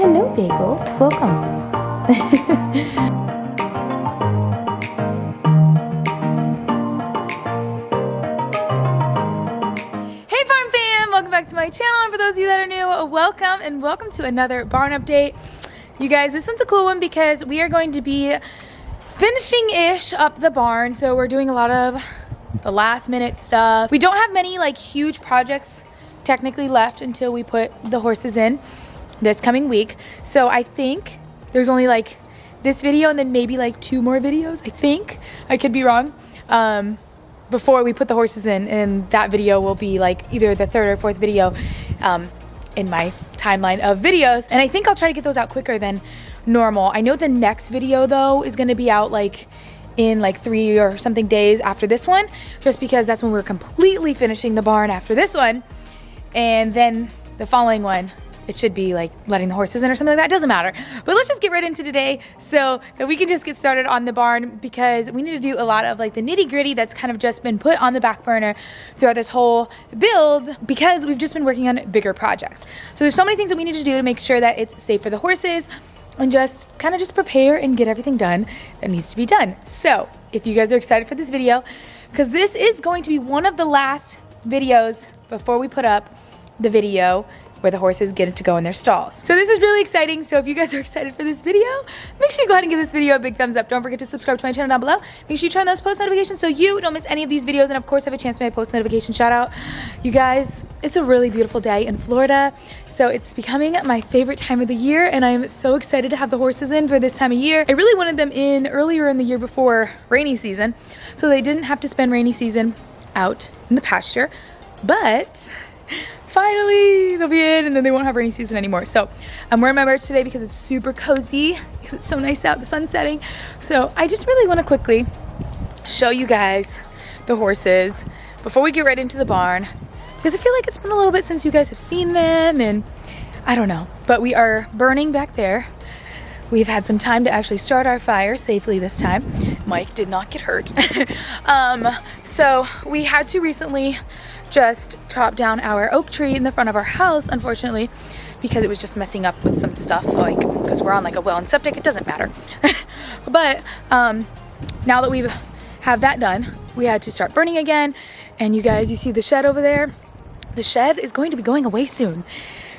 hello, Bagel. Welcome. Hey farm fam, welcome back to my channel, and for those of you that are new, welcome, and welcome to another barn update. You guys, this one's a cool one because we are going to be finishing-ish up the barn, so we're doing a lot of the last minute stuff. We don't have many like huge projects technically left until we put the horses in this coming week. So I think there's only like this video and then maybe like 2 more videos, I think. I could be wrong. Before we put the horses in, and that video will be like either the 3rd or 4th video in my timeline of videos. And I think I'll try to get those out quicker than normal. I know the next video though is gonna be out like in like 3 or something days after this one, just because that's when we're completely finishing the barn after this one. And then the following one, it should be like letting the horses in or something like that. Doesn't matter. But let's just get right into today so that we can just get started on the barn, because we need to do a lot of like the nitty gritty that's kind of just been put on the back burner throughout this whole build, because we've just been working on bigger projects. So there's so many things that we need to do to make sure that it's safe for the horses and just kind of just prepare and get everything done that needs to be done. So if you guys are excited for this video, because this is going to be one of the last videos before we put up the video where the horses get to go in their stalls. So this is really exciting. So if you guys are excited for this video, make sure you go ahead and give this video a big thumbs up. Don't forget to subscribe to my channel down below. Make sure you turn on those post notifications so you don't miss any of these videos, and of course have a chance to make a post notification shout out. You guys, it's a really beautiful day in Florida. So it's becoming my favorite time of the year, and I'm so excited to have the horses in for this time of year. I really wanted them in earlier in the year before rainy season, so they didn't have to spend rainy season out in the pasture. But finally they'll be in, and then they won't have rainy season anymore. So I'm wearing my merch today because it's super cozy, because it's so nice out, the sun's setting. So I just really want to quickly show you guys the horses before we get right into the barn, because I feel like it's been a little bit since you guys have seen them, and I don't know. But we are burning back there. We've had some time to actually start our fire safely this time. Mike did not get hurt. So we had to recently just chop down our oak tree in the front of our house, unfortunately, because it was just messing up with some stuff, like because we're on like a well and septic. It doesn't matter. But now that we have that done, we had to start burning again. And you guys, you see the shed over there? The shed is going to be going away soon.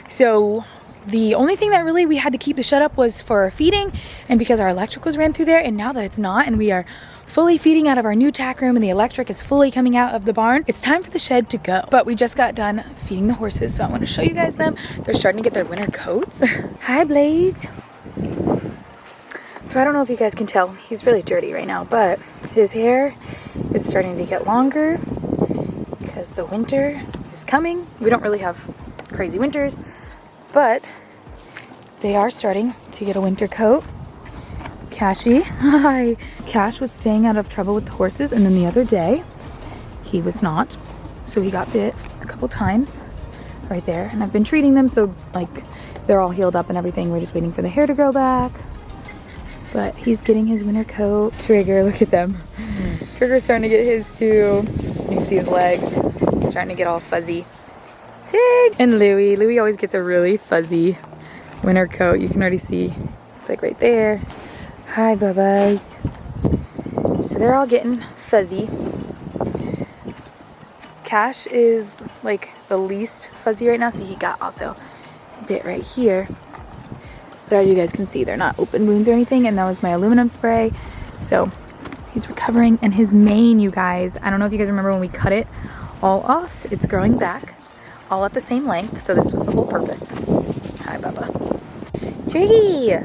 So the only thing that really we had to keep the shed up was for feeding, and because our electric was ran through there, and now that it's not, and we are fully feeding out of our new tack room and the electric is fully coming out of the barn, it's time for the shed to go. But we just got done feeding the horses, so I want to show you guys them. They're starting to get their winter coats. Hi, Blaze. So I don't know if you guys can tell, he's really dirty right now, but his hair is starting to get longer because the winter is coming. We don't really have crazy winters, but they are starting to get a winter coat. Cashy, hi. Cash was staying out of trouble with the horses, and then the other day he was not, so he got bit a couple times right there, and I've been treating them, so like they're all healed up and everything. We're just waiting for the hair to grow back, but he's getting his winter coat. Trigger, look at them. Trigger's starting to get his too. You can see his legs. He's starting to get all fuzzy. Tig! And Louie always gets a really fuzzy winter coat. You can already see it's like right there. Hi, bye-bye. So they're all getting fuzzy. Cash is like the least fuzzy right now, so he got also a bit right here. But as you guys can see, they're not open wounds or anything, and that was my aluminum spray. So he's recovering. And his mane, you guys, I don't know if you guys remember when we cut it all off, it's growing back all at the same length, so this was the whole purpose. Hi, Bubba. Triggy!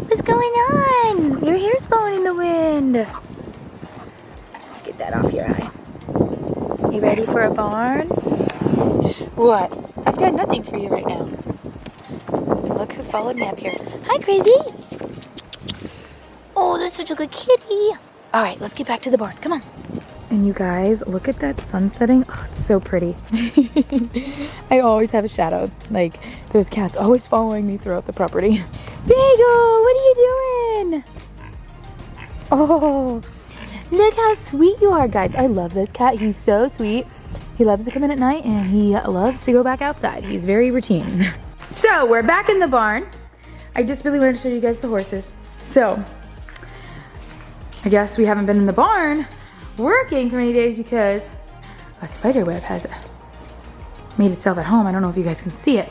What's going on? Your hair's blowing in the wind. Let's get that off your eye. You ready for a barn? What? I've done nothing for you right now. Look who followed me up here. Hi, Crazy. Oh, that's such a good kitty. All right, let's get back to the barn. Come on. And you guys, look at that sun setting. Oh, it's so pretty. I always have a shadow. Like, there's cats always following me throughout the property. Bagel, what are you doing? Oh, look how sweet you are, guys. I love this cat. He's so sweet. He loves to come in at night, and he loves to go back outside. He's very routine. So we're back in the barn. I just really wanted to show you guys the horses. So, I guess we haven't been in the barn working for many days because a spider web has made itself at home. I don't know if you guys can see it.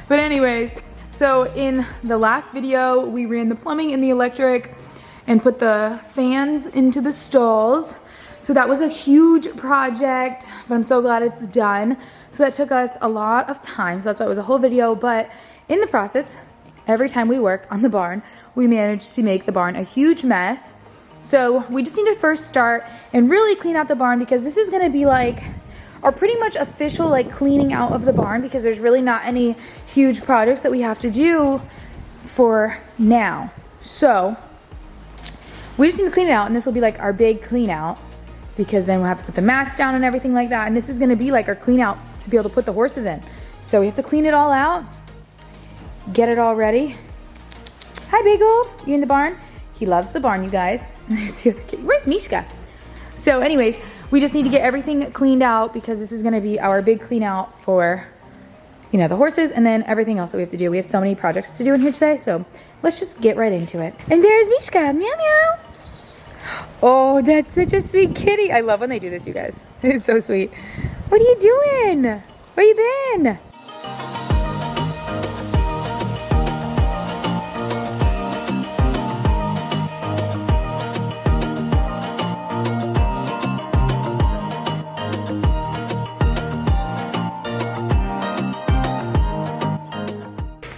But anyways, so in the last video, we ran the plumbing and the electric and put the fans into the stalls. So that was a huge project, but I'm so glad it's done. So that took us a lot of time. So that's why it was a whole video. But in the process, every time we work on the barn, we managed to make the barn a huge mess. So we just need to first start and really clean out the barn, because this is gonna be like our pretty much official like cleaning out of the barn, because there's really not any huge projects that we have to do for now. So we just need to clean it out, and this will be like our big clean out, because then we'll have to put the mats down and everything like that. And this is gonna be like our clean out to be able to put the horses in. So we have to clean it all out, get it all ready. Hi, Bagel, you in the barn? He loves the barn, you guys. Where's Mishka? So anyways, we just need to get everything cleaned out, because this is gonna be our big clean out for, you know, the horses and then everything else that we have to do. We have so many projects to do in here today, so let's just get right into it. And there's Mishka, meow meow. Oh, that's such a sweet kitty. I love when they do this, you guys. It's so sweet. What are you doing? Where you been?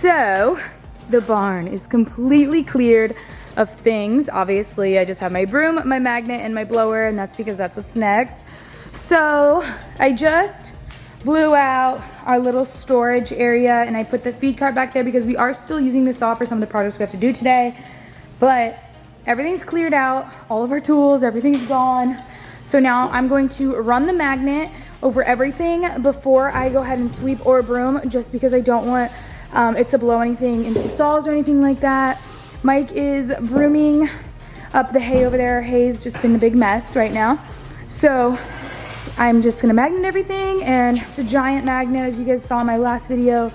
So, the barn is completely cleared of things. Obviously, I just have my broom, my magnet, and my blower, and that's because that's what's next. So, I just blew out our little storage area, and I put the feed cart back there because we are still using this saw for some of the projects we have to do today. But everything's cleared out, all of our tools, everything's gone. So now I'm going to run the magnet over everything before I go ahead and sweep or broom, just because I don't want it to blow anything into the stalls or anything like that. Mike is brooming up the hay over there. Hay's just been a big mess right now. So I'm just gonna magnet everything, and it's a giant magnet, as you guys saw in my last video.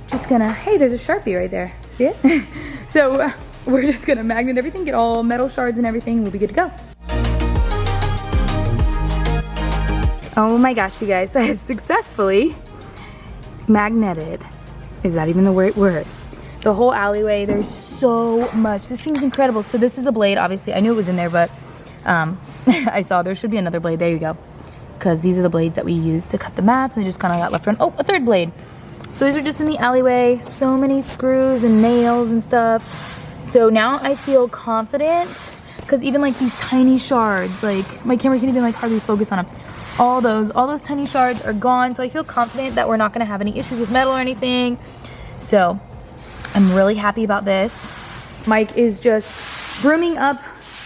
Just gonna, hey, there's a Sharpie right there. See it? So we're just gonna magnet everything, get all metal shards and everything, and we'll be good to go. Oh my gosh, you guys, I have successfully magneted. Is that even the right word? The whole alleyway. There's so much. This thing's incredible. So this is a blade, obviously. I knew it was in there, but I saw there should be another blade. There you go. Because these are the blades that we use to cut the mats, and they just kind of got left around. Oh, a third blade. So these are just in the alleyway. So many screws and nails and stuff. So now I feel confident, because even like these tiny shards, like my camera can't even like hardly focus on them. All those tiny shards are gone. So I feel confident that we're not gonna have any issues with metal or anything. So I'm really happy about this. Mike is just brooming up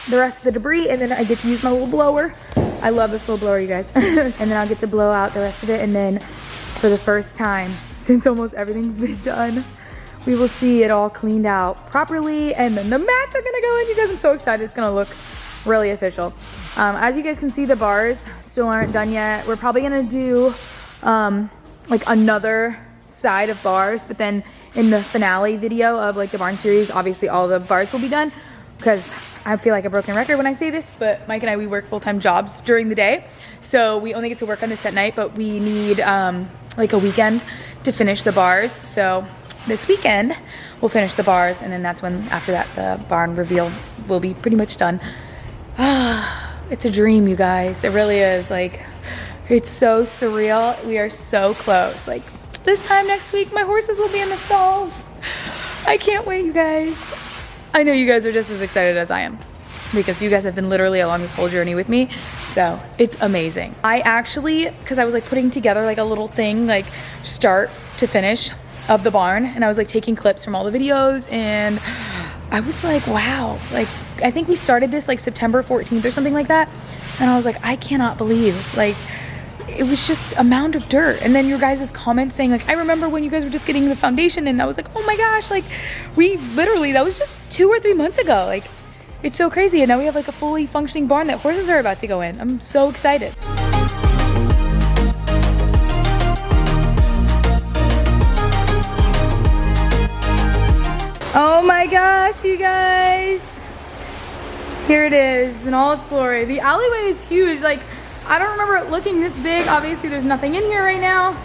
the rest of the debris, and then I get to use my little blower. I love this little blower, you guys. And then I'll get to blow out the rest of it, and then for the first time since almost everything's been done, we will see it all cleaned out properly, and then the mats are gonna go in. You guys, I'm so excited. It's gonna look really official. As you guys can see, the bars still aren't done yet. We're probably gonna do like another side of bars, but then in the finale video of like the barn series, obviously all the bars will be done, because I feel like a broken record when I say this, but Mike and I, we work full-time jobs during the day, so we only get to work on this at night, but we need like a weekend to finish the bars. So this weekend we'll finish the bars, and then that's when, after that, the barn reveal will be pretty much done. It's a dream, you guys. It really is. Like, it's so surreal. We are so close. Like, this time next week, my horses will be in the stalls. I can't wait, you guys. I know you guys are just as excited as I am, because you guys have been literally along this whole journey with me. So it's amazing. I actually, because I was like putting together like a little thing, like start to finish of the barn, and I was like taking clips from all the videos, and I was like, wow, like I think we started this like September 14th or something like that, and I was like, I cannot believe, like, it was just a mound of dirt. And then your guys' comments saying like, I remember when you guys were just getting the foundation, and I was like, oh my gosh, like we literally, that was just 2 or 3 months ago. Like, it's so crazy, and now we have like a fully functioning barn that horses are about to go in. I'm so excited. Oh my gosh, you guys. Here it is in all its glory. The alleyway is huge. Like, I don't remember it looking this big. Obviously, there's nothing in here right now.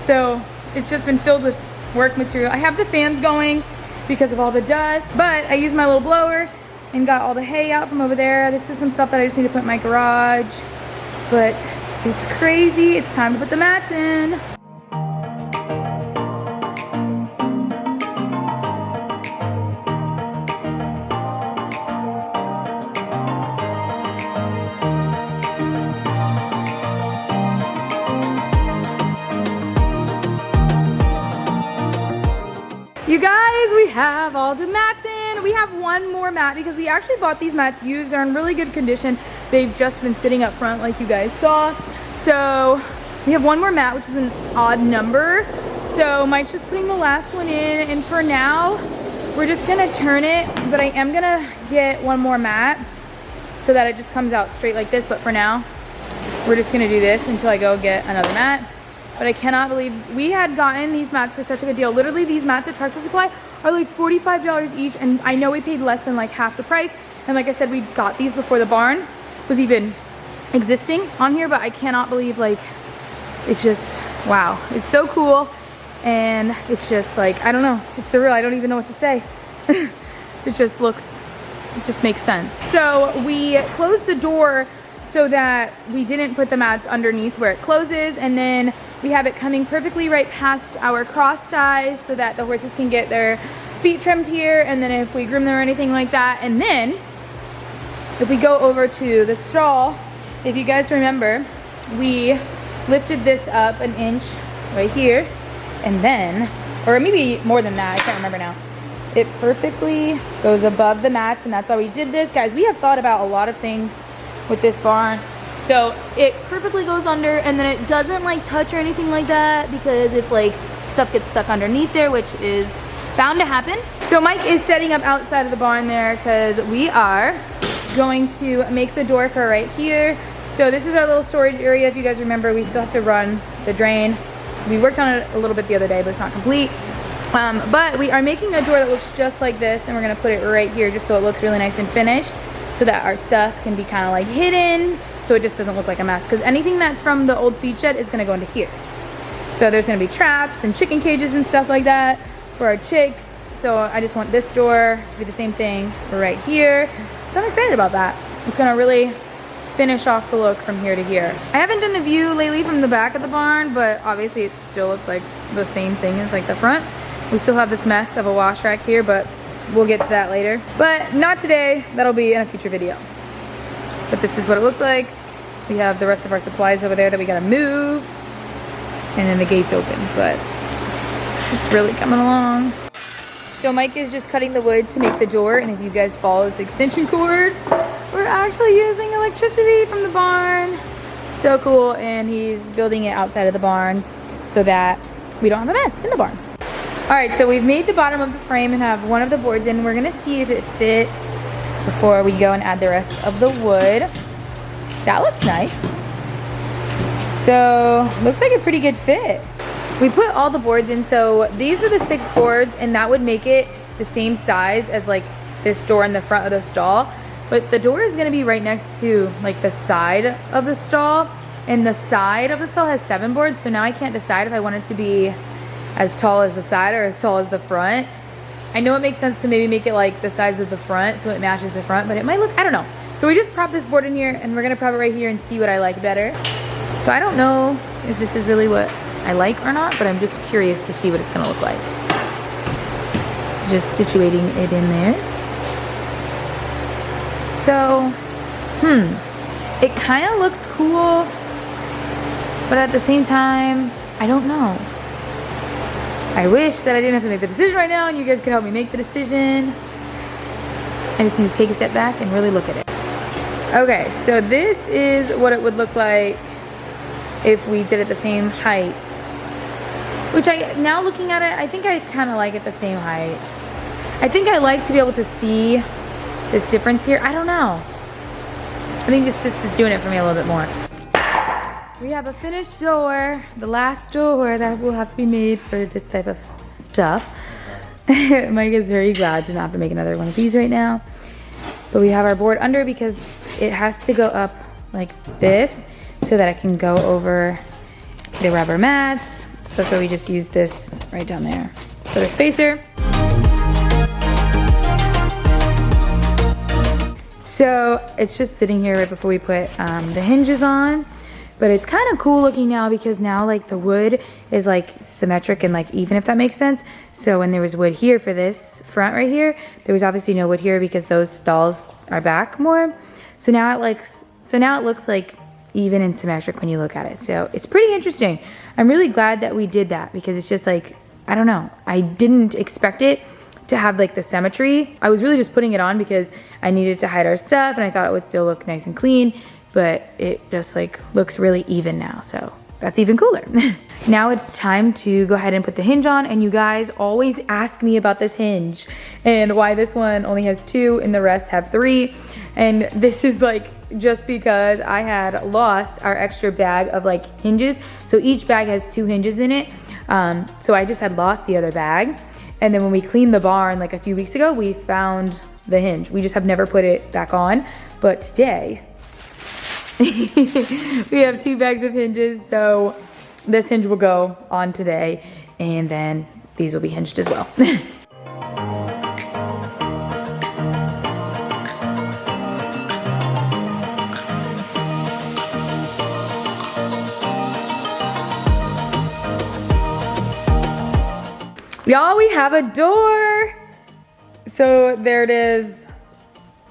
So it's just been filled with work material. I have the fans going because of all the dust, but I used my little blower and got all the hay out from over there. This is some stuff that I just need to put in my garage, but it's crazy. It's time to put the mats in. You guys, we have all the mats in. We have one more mat because we actually bought these mats used. They're in really good condition. They've just been sitting up front like you guys saw. So we have one more mat, which is an odd number. So Mike's just putting the last one in, and for now, we're just gonna turn it, but I am gonna get one more mat so that it just comes out straight like this. But for now, we're just gonna do this until I go get another mat. But I cannot believe we had gotten these mats for such a good deal. Literally, these mats at Tractor Supply are like $45 each, and I know we paid less than like half the price. And like I said, we got these before the barn was even existing on here, but I cannot believe, like, it's just, wow. It's so cool, and it's just like, I don't know, it's surreal. I don't even know what to say. It just makes sense. So we closed the door so that we didn't put the mats underneath where it closes, and then we have it coming perfectly right past our cross ties so that the horses can get their feet trimmed here, and then if we groom them or anything like that. And then if we go over to the stall, if you guys remember, we lifted this up an inch right here, and then, or maybe more than that, I can't remember now. It perfectly goes above the mats, and that's why we did this. Guys, we have thought about a lot of things with this barn. So it perfectly goes under, and then it doesn't like touch or anything like that, because if like stuff gets stuck underneath there, which is bound to happen. So Mike is setting up outside of the barn there because we are going to make the door for right here. So this is our little storage area. If you guys remember, we still have to run the drain. We worked on it a little bit the other day, but it's not complete. But we are making a door that looks just like this, and we're gonna put it right here just so it looks really nice and finished, so that our stuff can be kind of like hidden, so it just doesn't look like a mess, because anything that's from the old feed shed is going to go into here. So there's going to be traps and chicken cages and stuff like that for our chicks. So I just want this door to be the same thing for right here. So I'm excited about that. It's going to really finish off the look from here to here. I haven't done the view lately from the back of the barn, but obviously it still looks like the same thing as like the front. We still have this mess of a wash rack here, but we'll get to that later. But not today. That'll be in a future video. But this is what it looks like. We have the rest of our supplies over there that we gotta move. And then the gate's open, but it's really coming along. So Mike is just cutting the wood to make the door, and if you guys follow this extension cord, we're actually using electricity from the barn. So cool, and he's building it outside of the barn so that we don't have a mess in the barn. All right, so we've made the bottom of the frame and have one of the boards in. We're gonna see if it fits before we go and add the rest of the wood. That looks nice. So, looks like a pretty good fit. We put all the boards in, so these are the 6 boards, and that would make it the same size as like this door in the front of the stall. But the door is gonna be right next to like the side of the stall, and the side of the stall has 7 boards, so now I can't decide if I want it to be as tall as the side or as tall as the front. I know it makes sense to maybe make it like the size of the front so it matches the front, but it might look, I don't know. So we just prop this board in here, and we're gonna prop it right here and see what I like better. So I don't know if this is really what I like or not, but I'm just curious to see what it's gonna look like. Just situating it in there. So, it kind of looks cool, but at the same time, I don't know. I wish that I didn't have to make the decision right now and you guys could help me make the decision. I just need to take a step back and really look at it. Okay, so this is what it would look like if we did it the same height. Which now looking at it, I think I kind of like it the same height. I think I like to be able to see this difference here. I don't know. I think this just is doing it for me a little bit more. We have a finished door, the last door that will have to be made for this type of stuff. Mike is very glad to not have to make another one of these right now. But we have our board under because it has to go up like this so that it can go over the rubber mats. So that's why we just use this right down there for the spacer. So it's just sitting here right before we put the hinges on. But it's kind of cool looking now because now like the wood is like symmetric and like even, if that makes sense. So when there was wood here for this front right here, there was obviously no wood here because those stalls are back more. So now it looks like even and symmetric when you look at it. So it's pretty interesting. I'm really glad that we did that because it's just like, I don't know, I didn't expect it to have like the symmetry. I was really just putting it on because I needed to hide our stuff and I thought it would still look nice and clean, but it just like looks really even now. So that's even cooler. Now it's time to go ahead and put the hinge on, and you guys always ask me about this hinge and why this one only has 2 and the rest have 3. And this is like just because I had lost our extra bag of like hinges. So each bag has 2 hinges in it. So I just had lost the other bag. And then when we cleaned the barn like a few weeks ago, we found the hinge. We just have never put it back on. But today, we have 2 bags of hinges, so this hinge will go on today, and then these will be hinged as well. Y'all, we have a door. So there it is.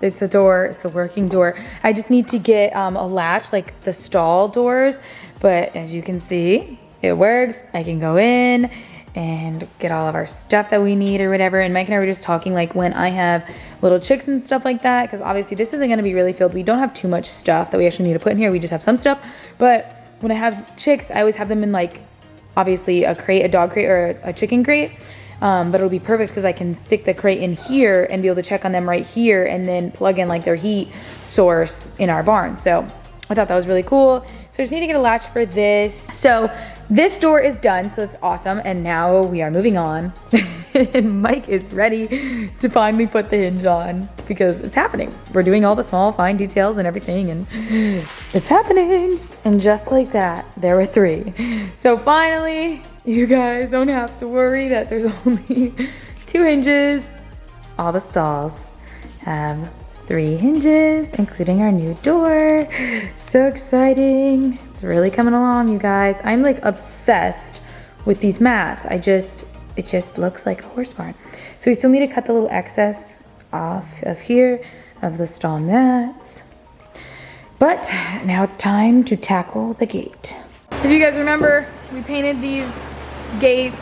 It's a door, it's a working door. I just need to get a latch like the stall doors, but as you can see, it works. I can go in and get all of our stuff that we need or whatever. And Mike and I were just talking like when I have little chicks and stuff like that, because obviously this isn't gonna be really filled. We don't have too much stuff that we actually need to put in here. We just have some stuff. But when I have chicks, I always have them in like, obviously a crate, a dog crate or a chicken crate. But it'll be perfect because I can stick the crate in here and be able to check on them right here and then plug in like their heat source in our barn. So I thought that was really cool. So I just need to get a latch for this. So this door is done, so that's awesome. And now we are moving on. And Mike is ready to finally put the hinge on because it's happening. We're doing all the small fine details and everything, and it's happening. And just like that, there were 3. So finally, you guys don't have to worry that there's only 2 hinges. All the stalls have 3 hinges, including our new door. So exciting. It's really coming along, you guys. I'm like obsessed with these mats. It just looks like a horse barn. So we still need to cut the little excess off of here of the stall mats. But now it's time to tackle the gate. If you guys remember, we painted these gates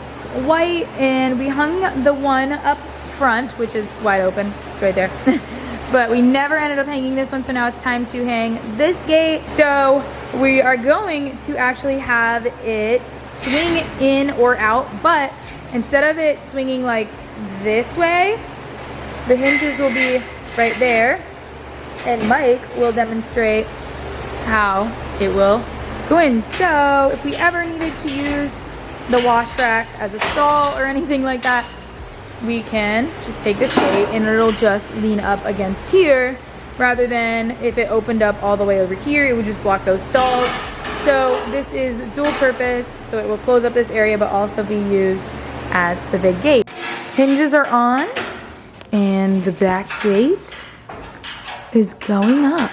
white and we hung the one up front, which is wide open. It's right there. But we never ended up hanging this one, so now it's time to hang this gate. So we are going to actually have it swing in or out, but instead of it swinging like this way, the hinges will be right there, and Mike will demonstrate how it will go in. So if we ever needed to use the wash rack as a stall or anything like that, we can just take this gate and it'll just lean up against here, rather than if it opened up all the way over here, it would just block those stalls. So this is dual purpose, so it will close up this area but also be used as the big gate. Hinges are on and the back gate is going up.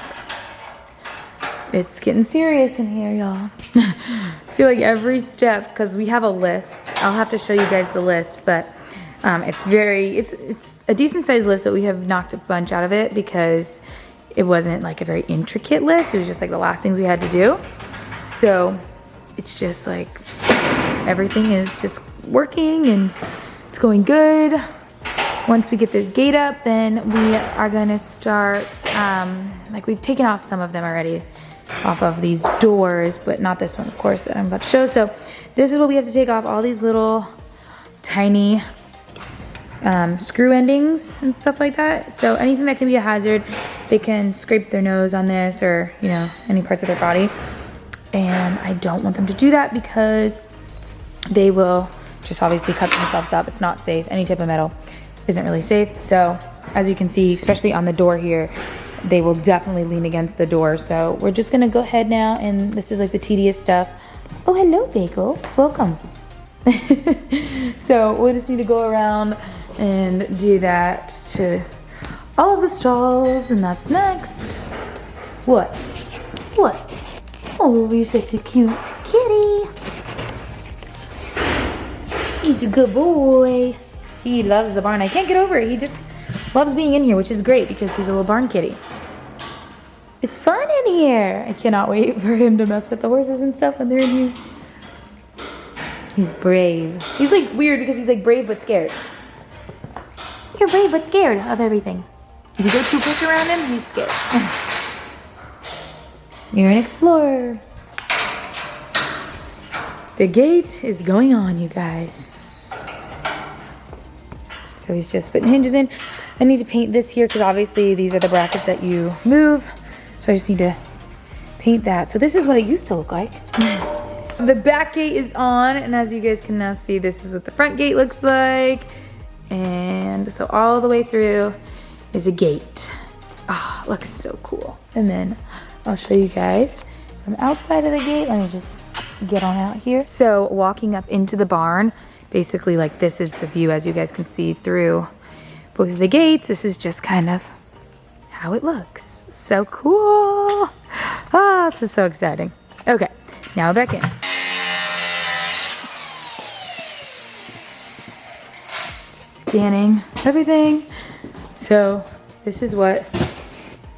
It's getting serious in here, y'all. I feel like every step, because we have a list, I'll have to show you guys the list, but it's a decent sized list, but we have knocked a bunch out of it because it wasn't like a very intricate list. It was just like the last things we had to do. So it's just like everything is just working and it's going good. Once we get this gate up, then we are gonna start, like we've taken off some of them already off of these doors, but not this one, of course, that I'm about to show. So this is what we have to take off, all these little tiny screw endings and stuff like that. So anything that can be a hazard, they can scrape their nose on this, or you know, any parts of their body. And I don't want them to do that because they will just obviously cut themselves up. It's not safe. Any type of metal isn't really safe. So as you can see, especially on the door here, they will definitely lean against the door. So we're just gonna go ahead now, and this is like the tedious stuff. Oh, hello, Bagel. Welcome. So we'll just need to go around and do that to all of the stalls, and that's next. What? What? Oh, you're such a cute kitty. He's a good boy. He loves the barn. I can't get over it. He just loves being in here, which is great because he's a little barn kitty. It's fun in here. I cannot wait for him to mess with the horses and stuff when they're in here. He's brave. He's like weird because he's like brave but scared. You're brave but scared of everything. If you go too quick around him, he's scared. You're an explorer. The gate is going on, you guys. So he's just putting hinges in. I need to paint this here because obviously these are the brackets that you move. So I just need to paint that. So this is what it used to look like. The back gate is on, and as you guys can now see, this is what the front gate looks like. And so all the way through is a gate. Ah, oh, looks so cool. And then I'll show you guys from outside of the gate. Let me just get on out here. So walking up into the barn, basically like this is the view, as you guys can see through both of the gates. This is just kind of how it looks. So cool. Ah, this is so exciting. Okay, now back in. Scanning everything. So this is what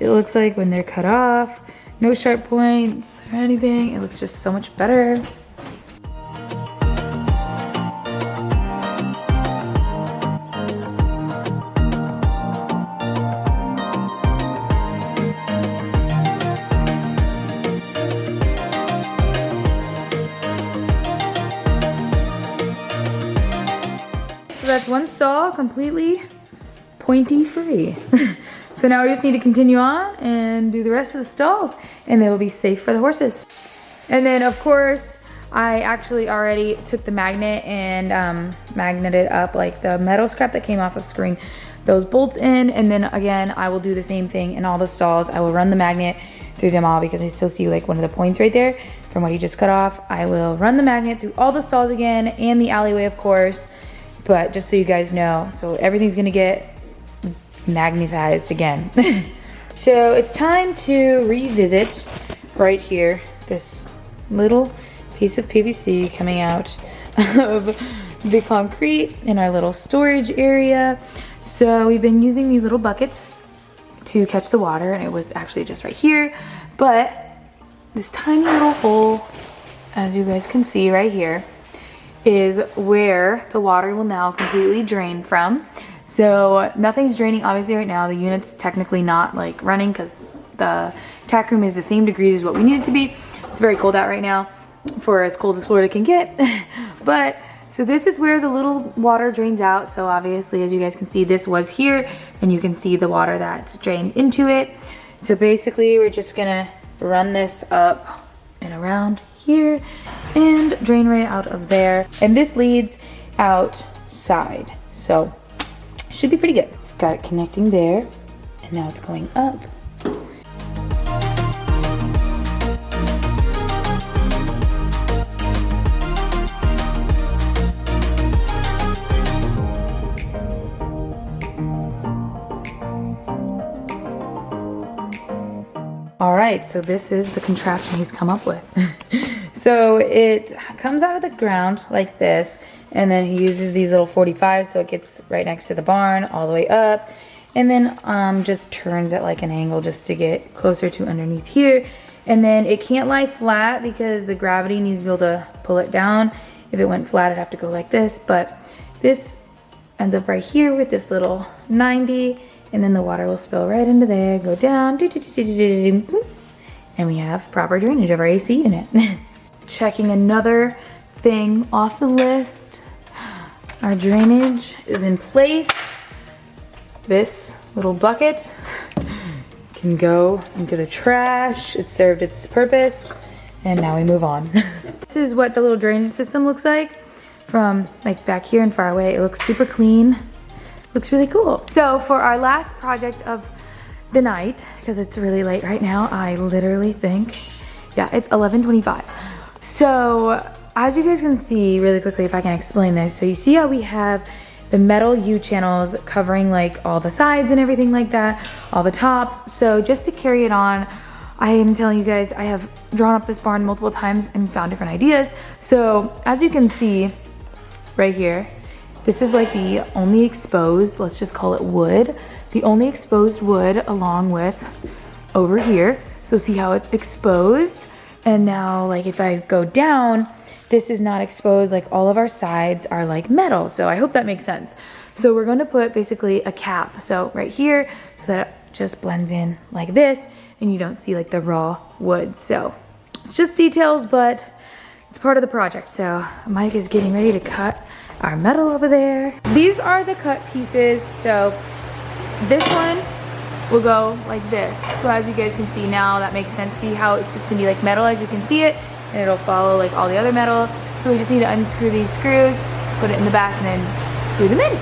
it looks like when they're cut off. No sharp points or anything. It looks just so much better. So that's one stall completely pointy free. So now we just need to continue on and do the rest of the stalls, and they will be safe for the horses. And then of course, I actually already took the magnet and magneted up like the metal scrap that came off of screwing those bolts in. And then again, I will do the same thing in all the stalls. I will run the magnet through them all because I still see like one of the points right there from what he just cut off. I will run the magnet through all the stalls again and the alleyway, of course. But just so you guys know, so everything's gonna get magnetized again. So it's time to revisit right here this little piece of PVC coming out of the concrete in our little storage area. So we've been using these little buckets to catch the water, and it was actually just right here, but this tiny little hole, as you guys can see right here, is where the water will now completely drain from. So nothing's draining obviously right now. The unit's technically not like running because the tack room is the same degrees as what we need it to be. It's very cold out right now, for as cold as Florida can get. But so this is where the little water drains out. So obviously, as you guys can see, this was here, and you can see the water that's drained into it. So basically we're just gonna run this up and around here and drain right out of there. And this leads outside. So should be pretty good. It's got it connecting there, and now it's going up. All right, so this is the contraption he's come up with. So it comes out of the ground like this, and then he uses these little 45s so it gets right next to the barn all the way up, and then just turns at like an angle just to get closer to underneath here. And then it can't lie flat because the gravity needs to be able to pull it down. If it went flat, it'd have to go like this, but this ends up right here with this little 90, and then the water will spill right into there, go down, and we have proper drainage of our AC unit. Checking another thing off the list. Our drainage is in place. This little bucket can go into the trash. It served its purpose, and now we move on. This is what the little drainage system looks like from like back here and far away. It looks super clean. Looks really cool. So for our last project of the night, because it's really late right now, I literally think, yeah, it's 11:25. So as you guys can see really quickly, if I can explain this. So you see how we have the metal U channels covering like all the sides and everything like that, all the tops. So just to carry it on, I am telling you guys, I have drawn up this barn multiple times and found different ideas. So as you can see right here, this is like the only exposed, let's just call it wood, the only exposed wood along with over here. So see how it's exposed? And now like if I go down, this is not exposed, like all of our sides are like metal. So I hope that makes sense. So we're gonna put basically a cap. So right here, so that it just blends in like this and you don't see like the raw wood. So it's just details, but it's part of the project. So Mike is getting ready to cut our metal over there. These are the cut pieces. So this one will go like this. So as you guys can see now, that makes sense. See how it's just gonna be like metal as you can see it, and it'll follow like all the other metal. So we just need to unscrew these screws, put it in the back, and then screw them in.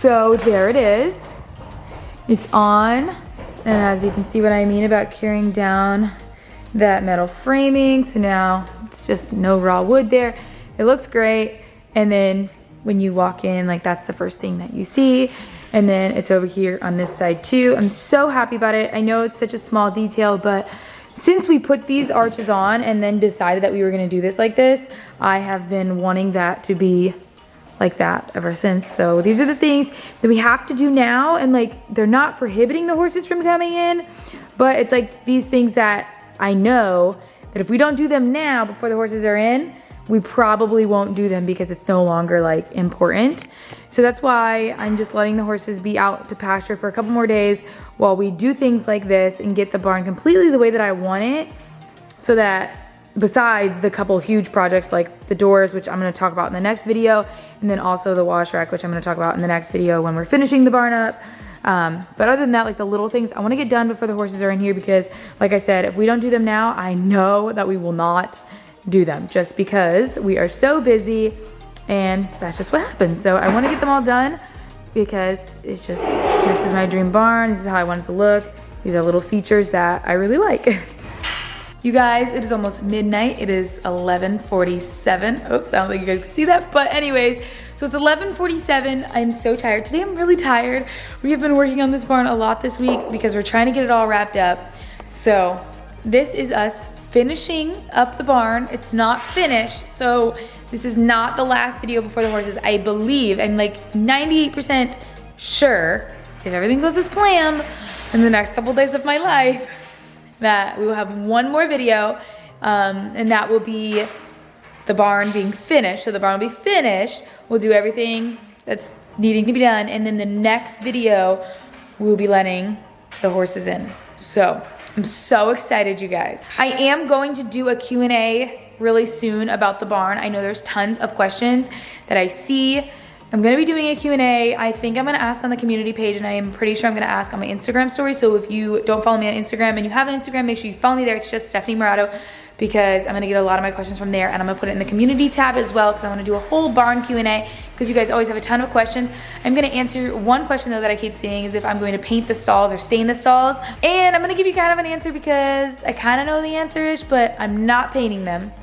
So there it is. It's on. And as you can see what I mean about carrying down that metal framing. So now it's just no raw wood there. It looks great. And then when you walk in, like that's the first thing that you see. And then it's over here on this side too. I'm so happy about it. I know it's such a small detail, but since we put these arches on and then decided that we were gonna do this like this, I have been wanting that to be like that ever since. So these are the things that we have to do now, and like they're not prohibiting the horses from coming in, but it's like these things that I know that if we don't do them now before the horses are in, we probably won't do them because it's no longer like important. So that's why I'm just letting the horses be out to pasture for a couple more days while we do things like this and get the barn completely the way that I want it, so that besides the couple huge projects like the doors, which I'm gonna talk about in the next video, and then also the wash rack, which I'm gonna talk about in the next video when we're finishing the barn up. But other than that, like the little things, I wanna get done before the horses are in here because like I said, if we don't do them now, I know that we will not do them just because we are so busy and that's just what happens. So I wanna get them all done because it's just, this is my dream barn. This is how I want it to look. These are little features that I really like. You guys, it is almost midnight. It is 11:47. Oops, I don't think you guys can see that. But anyways, so it's 11:47. I'm so tired. Today I'm really tired. We have been working on this barn a lot this week because we're trying to get it all wrapped up. So this is us finishing up the barn. It's not finished. So this is not the last video before the horses. I believe, I'm like 98% sure, if everything goes as planned in the next couple days of my life, that we will have one more video, and that will be the barn being finished. So the barn will be finished. We'll do everything that's needing to be done, and then the next video, we'll be letting the horses in. So I'm so excited, you guys. I am going to do a Q&A really soon about the barn. I know there's tons of questions that I see. I'm gonna be doing a Q&A. I think I'm gonna ask on the community page, and I am pretty sure I'm gonna ask on my Instagram story. So if you don't follow me on Instagram and you have an Instagram, make sure you follow me there. It's just Stephanie Moratto, because I'm gonna get a lot of my questions from there, and I'm gonna put it in the community tab as well, because I wanna do a whole barn Q&A, because you guys always have a ton of questions. I'm gonna answer one question though that I keep seeing is if I'm going to paint the stalls or stain the stalls. And I'm gonna give you kind of an answer because I kind of know the answer-ish, but I'm not painting them.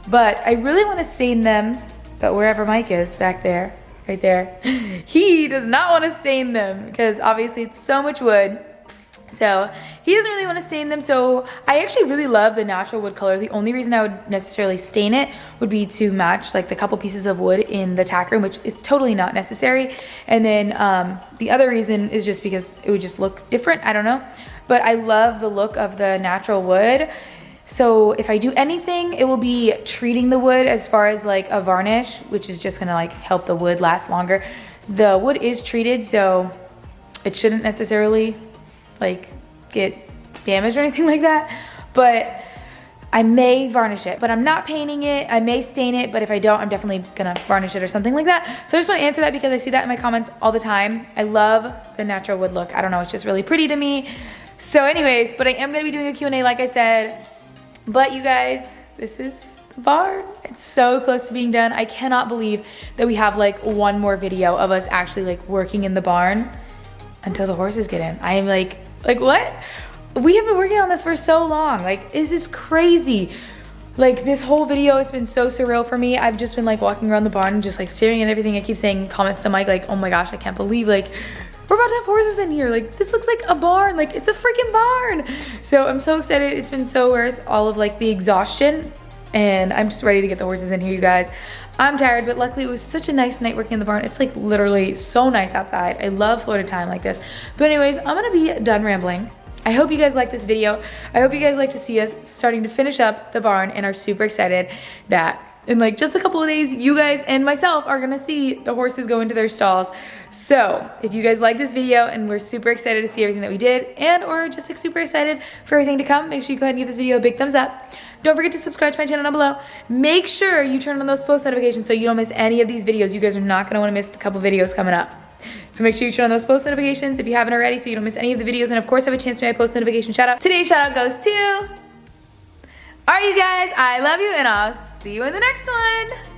But I really wanna stain them, but wherever Mike is, back there, right there, he does not want to stain them because obviously it's so much wood. So he doesn't really want to stain them. So I actually really love the natural wood color. The only reason I would necessarily stain it would be to match like the couple pieces of wood in the tack room, which is totally not necessary. And then the other reason is just because it would just look different. I don't know. But I love the look of the natural wood. So if I do anything, it will be treating the wood as far as like a varnish, which is just gonna like help the wood last longer. The wood is treated, so it shouldn't necessarily like get damaged or anything like that. But I may varnish it, but I'm not painting it. I may stain it, but if I don't, I'm definitely gonna varnish it or something like that. So I just wanna answer that because I see that in my comments all the time. I love the natural wood look. I don't know, it's just really pretty to me. So anyways, but I am gonna be doing a Q&A like I said. But you guys, this is the barn. It's so close to being done. I cannot believe that we have like one more video of us actually like working in the barn until the horses get in. I am like what? We have been working on this for so long. Like, this is crazy. Like, this whole video has been so surreal for me. I've just been like walking around the barn and just like staring at everything. I keep saying comments to Mike like, oh my gosh, I can't believe like we're about to have horses in here. Like, this looks like a barn. Like, it's a freaking barn. So I'm so excited. It's been so worth all of like the exhaustion, and I'm just ready to get the horses in here, you guys. I'm tired, but luckily it was such a nice night working in the barn. It's like literally so nice outside. I love Florida time like this. But anyways, I'm gonna be done rambling. I hope you guys like this video. I hope you guys like to see us starting to finish up the barn and are super excited that in like just a couple of days, you guys and myself are gonna see the horses go into their stalls. So if you guys like this video and we're super excited to see everything that we did and or just like super excited for everything to come, make sure you go ahead and give this video a big thumbs up. Don't forget to subscribe to my channel down below. Make sure you turn on those post notifications so you don't miss any of these videos. You guys are not gonna wanna miss the couple videos coming up. So make sure you turn on those post notifications if you haven't already so you don't miss any of the videos, and of course have a chance to make my post notification shout out. Today's shout out goes to, all right you guys, I love you and I'll see you in the next one.